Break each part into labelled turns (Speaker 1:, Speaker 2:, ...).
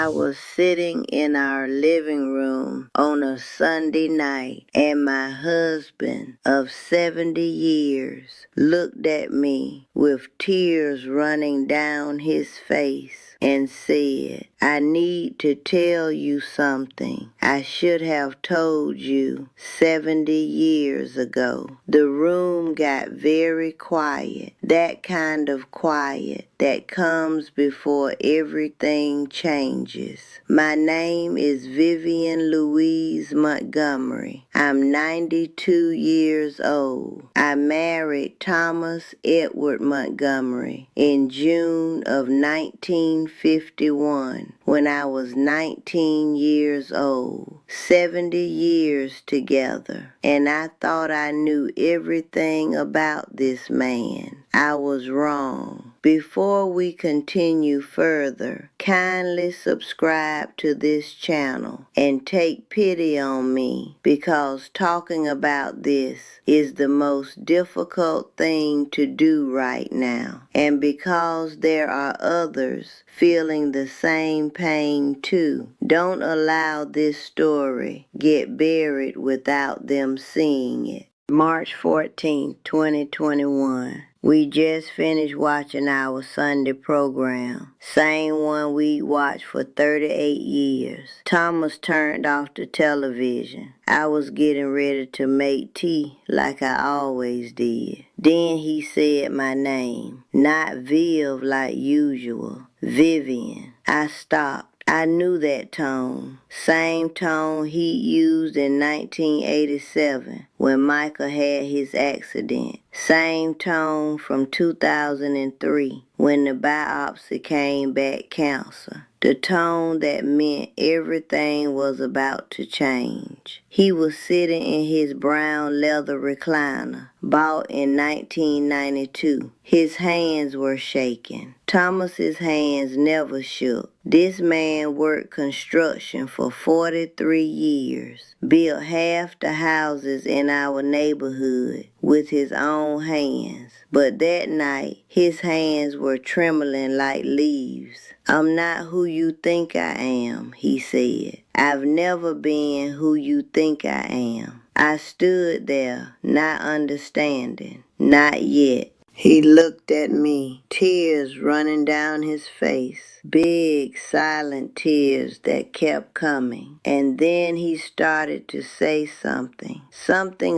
Speaker 1: I was sitting in our living room on a Sunday night, and my husband of 70 years looked at me with tears running down his face and said, "I need to tell you something I should have told you 70 years ago." The room got very quiet, that kind of quiet that comes before everything changes. My name is Vivian Louise Montgomery. I'm 92 years old. I married Thomas Edward Montgomery in June of 1951 when I was 19 years old. 70 years together, and I thought I knew everything about this man. I was wrong. Before we continue further, kindly subscribe to this channel and take pity on me, because talking about this is the most difficult thing to do right now, and because there are others feeling the same pain too. Don't allow this story get buried without them seeing it. March 14, 2021. We just finished watching our Sunday program, same one we watched for 38 years. Thomas turned off the television. I was getting ready to make tea like I always did. Then he said my name, not Viv like usual, Vivian. I stopped. I knew that tone. Same tone he used in 1987 when Michael had his accident. Same tone from 2003 when the biopsy came back cancer. The tone that meant everything was about to change. He was sitting in his brown leather recliner, bought in 1992. His hands were shaking. Thomas's hands never shook. This man worked construction for 43 years, built half the houses in our neighborhood with his own hands. But that night, his hands were trembling like leaves. "I'm not who you think I am," he said. "I've never been who you think I am." I stood there, not understanding. Not yet. He looked at me, tears running down his face, big silent tears that kept coming. And then he started to say something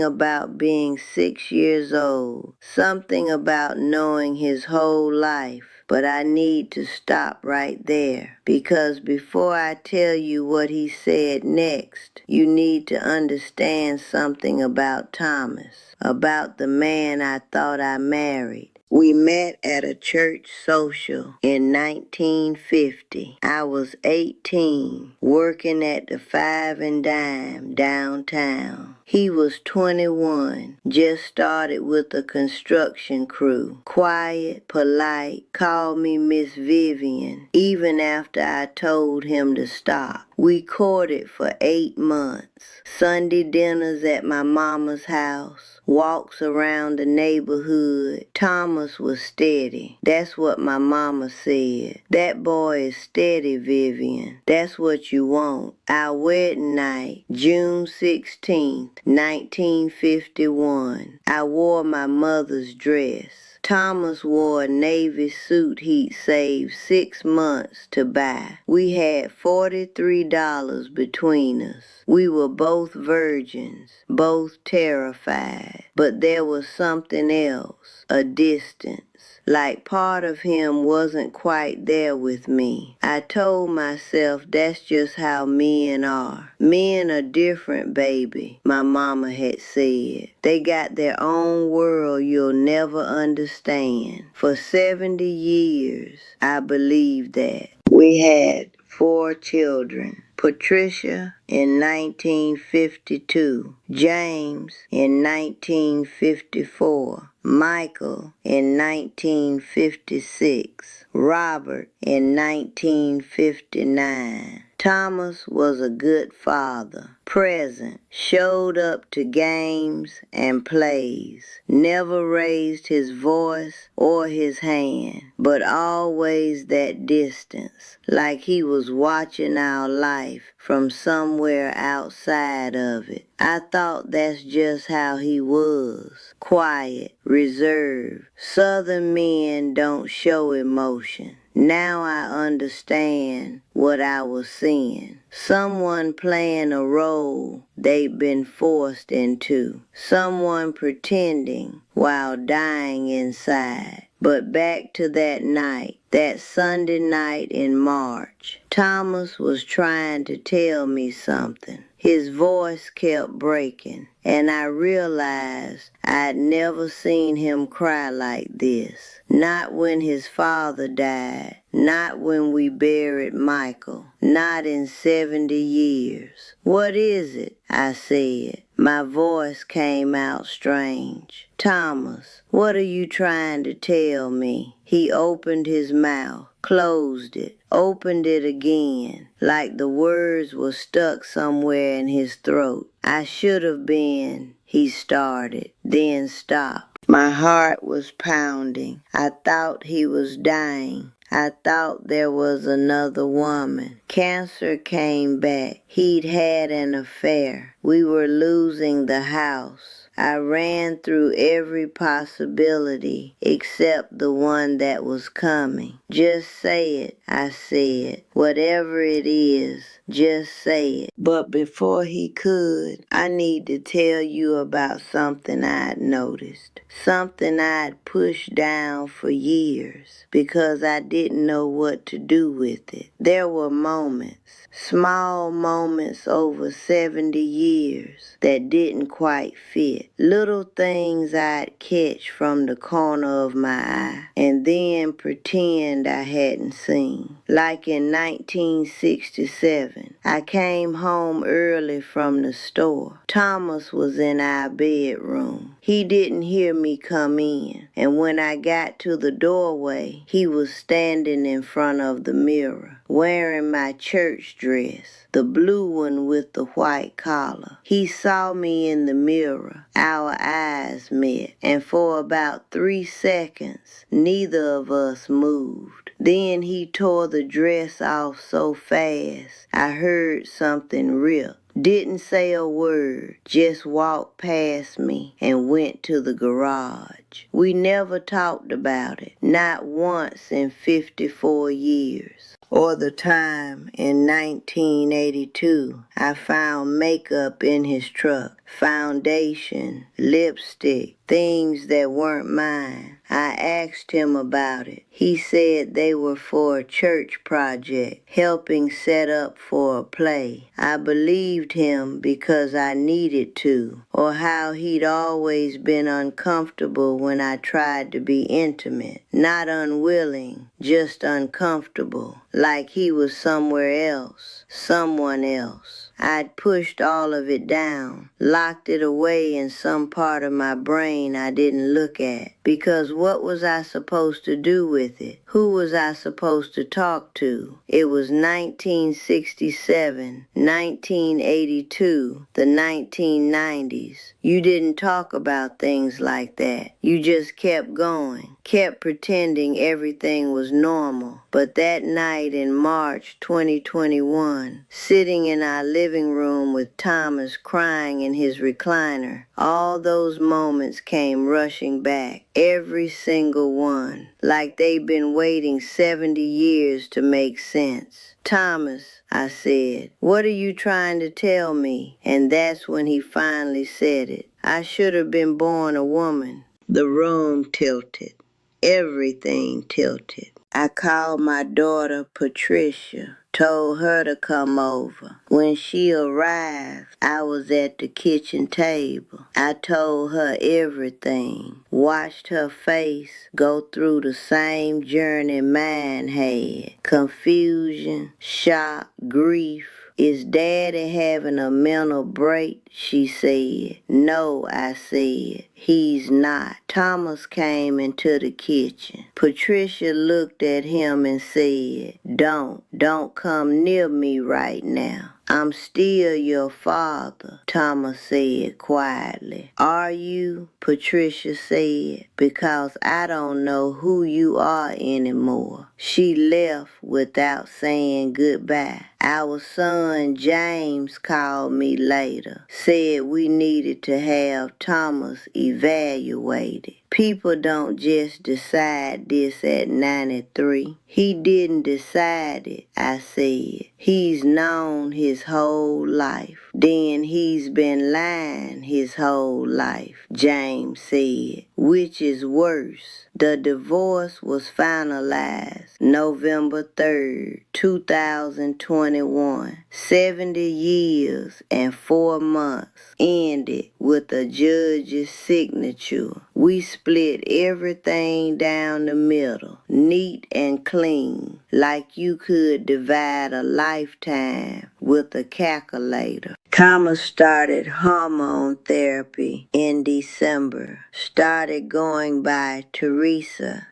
Speaker 1: about being 6 years old, something about knowing his whole life. But I need to stop right there, because before I tell you what he said next, you need to understand something about Thomas, about the man I thought I married. We met at a church social in 1950. I was 18, working at the Five and Dime downtown. He was 21, just started with a construction crew. Quiet, polite, called me Miss Vivian, even after I told him to stop. We courted for 8 months. Sunday dinners at my mama's house, walks around the neighborhood. Thomas was steady. That's what my mama said. "That boy is steady, Vivian. That's what you want." Our wedding night, June 16th, 1951. I wore my mother's dress. Thomas wore a navy suit he'd saved 6 months to buy. We had $43 between us. We were both virgins, both terrified. But there was something else, a distance. Like part of him wasn't quite there with me. I told myself that's just how men are. Men are different, baby, my mama had said. They got their own world you'll never understand. For 70 years, I believed that. We had 4 children: Patricia, in 1952, James in 1954, Michael in 1956, Robert in 1959. Thomas was a good father, present, showed up to games and plays, never raised his voice or his hand, but always that distance, like he was watching our life from somewhere outside of it. I thought that's just how he was, quiet, reserved. Southern men don't show emotion. Now I understand what I was seeing. Someone playing a role they'd been forced into. Someone pretending while dying inside. But back to that night, that Sunday night in March. Thomas was trying to tell me something. His voice kept breaking, and I realized I'd never seen him cry like this. Not when his father died, not when we buried Michael, not in 70 years. "What is it?" I said. My voice came out strange. "Thomas, what are you trying to tell me?" He opened his mouth, closed it, opened it again, like the words were stuck somewhere in his throat. "I should have been," he started, then stopped. My heart was pounding. I thought he was dying. I thought there was another woman. Cancer came back. He'd had an affair. We were losing the house. I ran through every possibility except the one that was coming. "Just say it," I said. "Whatever it is, just say it." But before he could, "I need to tell you about something I'd noticed. Something I'd pushed down for years because I didn't know what to do with it. There were moments, small moments over 70 years that didn't quite fit. Little things I'd catch from the corner of my eye and then pretend I hadn't seen. Like in 1967, I came home early from the store. Thomas was in our bedroom. He didn't hear me come in, and when I got to the doorway, he was standing in front of the mirror, wearing my church dress, the blue one with the white collar. He saw me in the mirror. Our eyes met, and for about 3 seconds, neither of us moved. Then he tore the dress off so fast, I heard something rip. Didn't say a word, just walked past me and went to the garage. We never talked about it, not once in 54 years. Or the time in 1982 I found makeup in his truck, foundation, lipstick, things that weren't mine. I asked him about it. He said they were for a church project, helping set up for a play. I believed him because I needed to, or how he'd always been uncomfortable when I tried to be intimate. Not unwilling, just uncomfortable, like he was somewhere else, someone else. I'd pushed all of it down, locked it away in some part of my brain I didn't look at. Because what was I supposed to do with it? Who was I supposed to talk to? It was 1967, 1982, the 1990s. You didn't talk about things like that. You just kept going, kept pretending everything was normal. But that night in March 2021, sitting in our living room with Thomas crying in his recliner, all those moments came rushing back. Every single one, like they'd been waiting 70 years to make sense. "Thomas," I said, "what are you trying to tell me?" And that's when he finally said it. "I should have been born a woman." The room tilted. Everything tilted. I called my daughter Patricia, told her to come over. When she arrived, I was at the kitchen table. I told her everything, watched her face go through the same journey mine had. Confusion, shock, grief, Is Daddy having a mental break? She said. No, I said. He's not. Thomas came into the kitchen. Patricia looked at him and said, Don't come near me right now. I'm still your father, Thomas said quietly. Are you? Patricia said, because I don't know who you are anymore. She left without saying goodbye. Our son James called me later, said we needed to have Thomas evaluated. People don't just decide this at 93. He didn't decide it, I said. He's known his whole life. Then he's been lying his whole life, James said. Which is worse? The divorce was finalized November 3rd, 2021. 70 years and 4 months ended with a judge's signature. We split everything down the middle, neat and clean, like you could divide a lifetime with a calculator. Thomas started hormone therapy in December. Started going by Teresa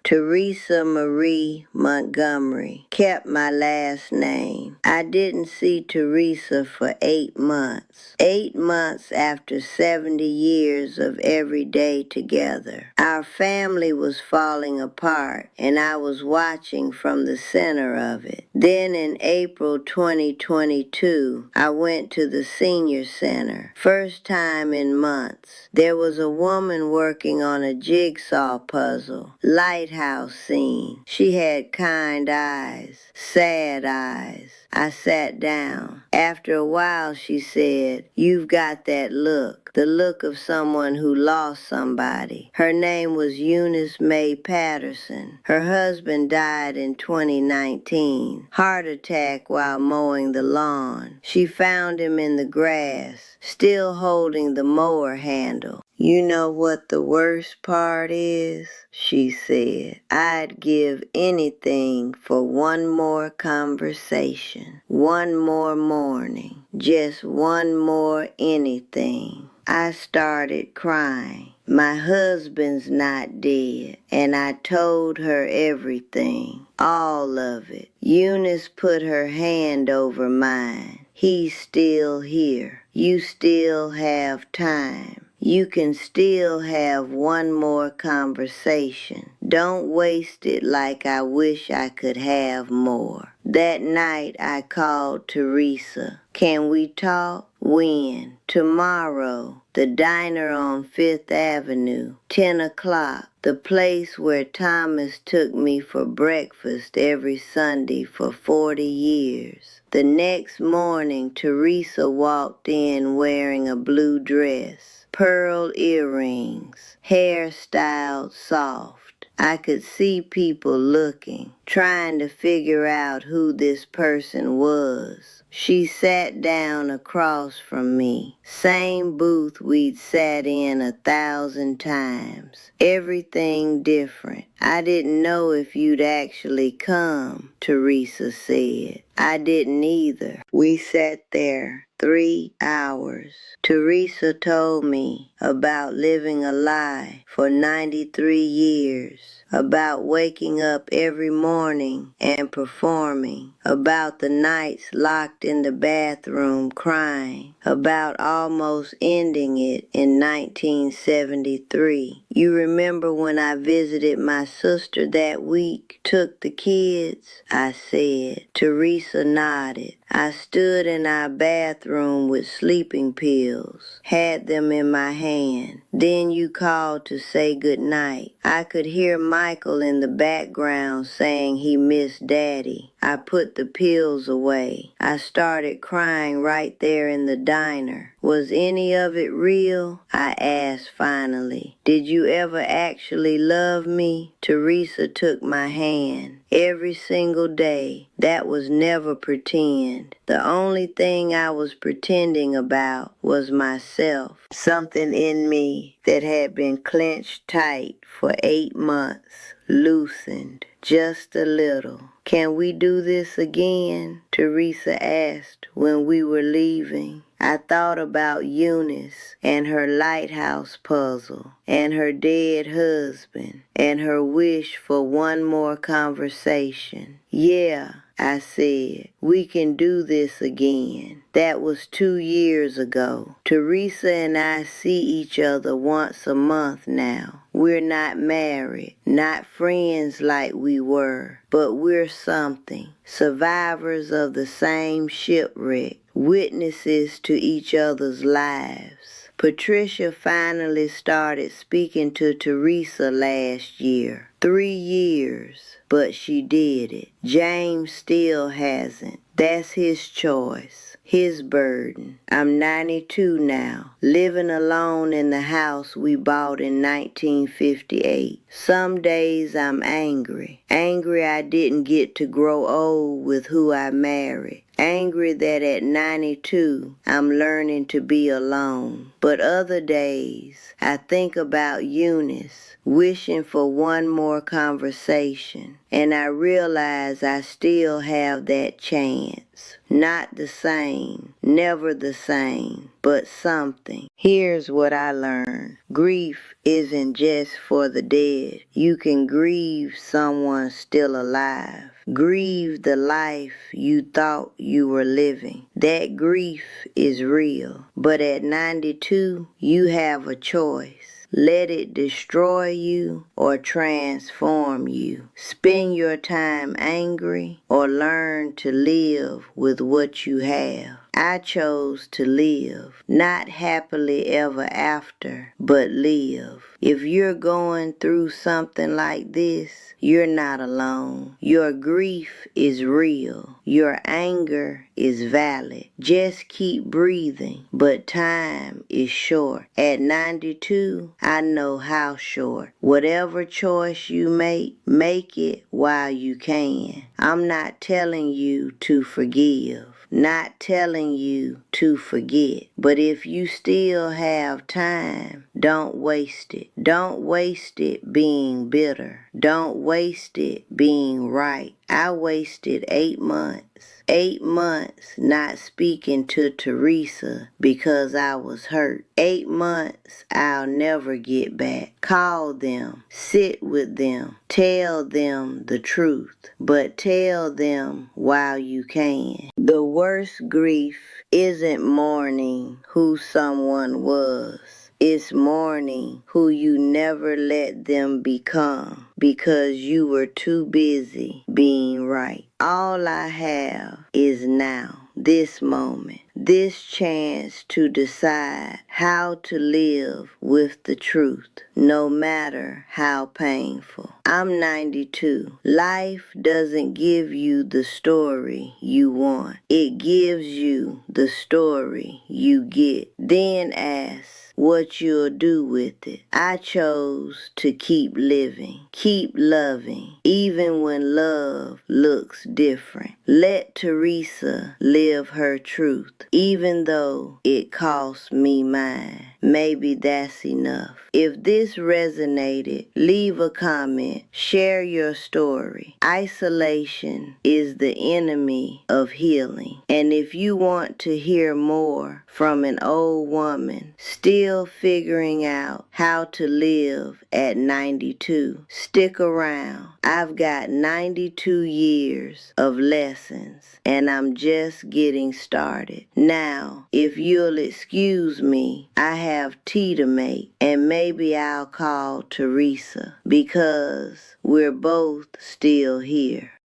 Speaker 1: Marie Montgomery. Kept my last name. I didn't see Teresa for 8 months. 8 months after 70 years of every day together. Our family was falling apart and I was watching from the center of it. Then in April 2022, I went to the senior center. First time in months. There was a woman working on a jigsaw puzzle, lighthouse scene. She had kind eyes, sad eyes. I sat down. After a while, she said, "You've got that look, the look of someone who lost somebody." Her name was Eunice Mae Patterson. Her husband died in 2019. Heart attack while mowing the lawn. She found him in the grass, still holding the mower handle. "You know what the worst part is?" she said. "I'd give anything for one more conversation, one more morning, just one more anything." I started crying. My husband's not dead, and I told her everything, all of it. Eunice put her hand over mine. "He's still here. You still have time. You can still have one more conversation. Don't waste it like I wish I could have more." That night I called Teresa. "Can we talk?" "When?" "Tomorrow. The diner on 5th Avenue, 10 o'clock. The place where Thomas took me for breakfast every Sunday for 40 years. The next morning, Teresa walked in wearing a blue dress, pearl earrings, hair styled soft. I could see people looking, trying to figure out who this person was. She sat down across from me. Same booth we'd sat in 1,000 times. Everything different. "I didn't know if you'd actually come," Teresa said. I didn't either. We sat there 3 hours. Teresa told me about living a lie for 93 years, about waking up every morning and performing, about the nights locked in the bathroom crying, about almost ending it in 1973. "You remember when I visited my sister that week, took the kids?" I said. Teresa nodded. I stood in our bathroom with sleeping pills, had them in my hand. Then you called to say goodnight. I could hear Michael in the background saying he missed Daddy. I put the pills away. I started crying right there in the diner. "Was any of it real?" I asked finally. "Did you ever actually love me?" Teresa took my hand. "Every single day. That was never pretend. The only thing I was pretending about was myself. Something in me that had been clenched tight for 8 months loosened just a little. Can we do this again? Teresa asked when we were leaving. I thought about Eunice and her lighthouse puzzle and her dead husband and her wish for one more conversation. Yeah, I said, we can do this again. That was 2 years ago. Teresa and I see each other once a month now. We're not married, not friends like we were, but we're something. Survivors of the same shipwreck, witnesses to each other's lives. Patricia finally started speaking to Teresa last year. 3 years, but she did it. James still hasn't. That's his choice, his burden. I'm 92 now, living alone in the house we bought in 1958. Some days I'm angry. Angry I didn't get to grow old with who I married. Angry that at 92 I'm learning to be alone. But other days I think about Eunice, wishing for one more conversation, and I realize I still have that chance. Not the same, never the same, but something. Here's what I learned. Grief isn't just for the dead. You can grieve someone still alive. Grieve the life you thought you were living. That grief is real. But at 92, you have a choice. Let it destroy you or transform you. Spend your time angry or learn to live with what you have. I chose to live, not happily ever after, but live. If you're going through something like this, you're not alone. Your grief is real. Your anger is valid. Just keep breathing, but time is short. At 92, I know how short. Whatever choice you make it while you can. I'm not telling you to forgive. Not telling you to forget. But if you still have time, don't waste it. Don't waste it being bitter. Don't waste it being right. I wasted 8 months. 8 months not speaking to Teresa because I was hurt. 8 months I'll never get back. Call them, sit with them, tell them the truth, but tell them while you can. The worst grief isn't mourning who someone was. It's mourning who you never let them become because you were too busy being right. All I have is now, this moment, this chance to decide how to live with the truth, no matter how painful. I'm 92. Life doesn't give you the story you want. It gives you the story you get. Then ask what you'll do with it. I chose to keep living, keep loving, even when love looks different. Let Teresa live her truth, even though it cost me mine. Maybe that's enough. If this resonated, leave a comment, share your story. Isolation is the enemy of healing. And if you want to hear more from an old woman still figuring out how to live at 92, stick around. I've got 92 years of lessons, and I'm just getting started. Now, if you'll excuse me, I have tea to make, and maybe I'll call Teresa because we're both still here.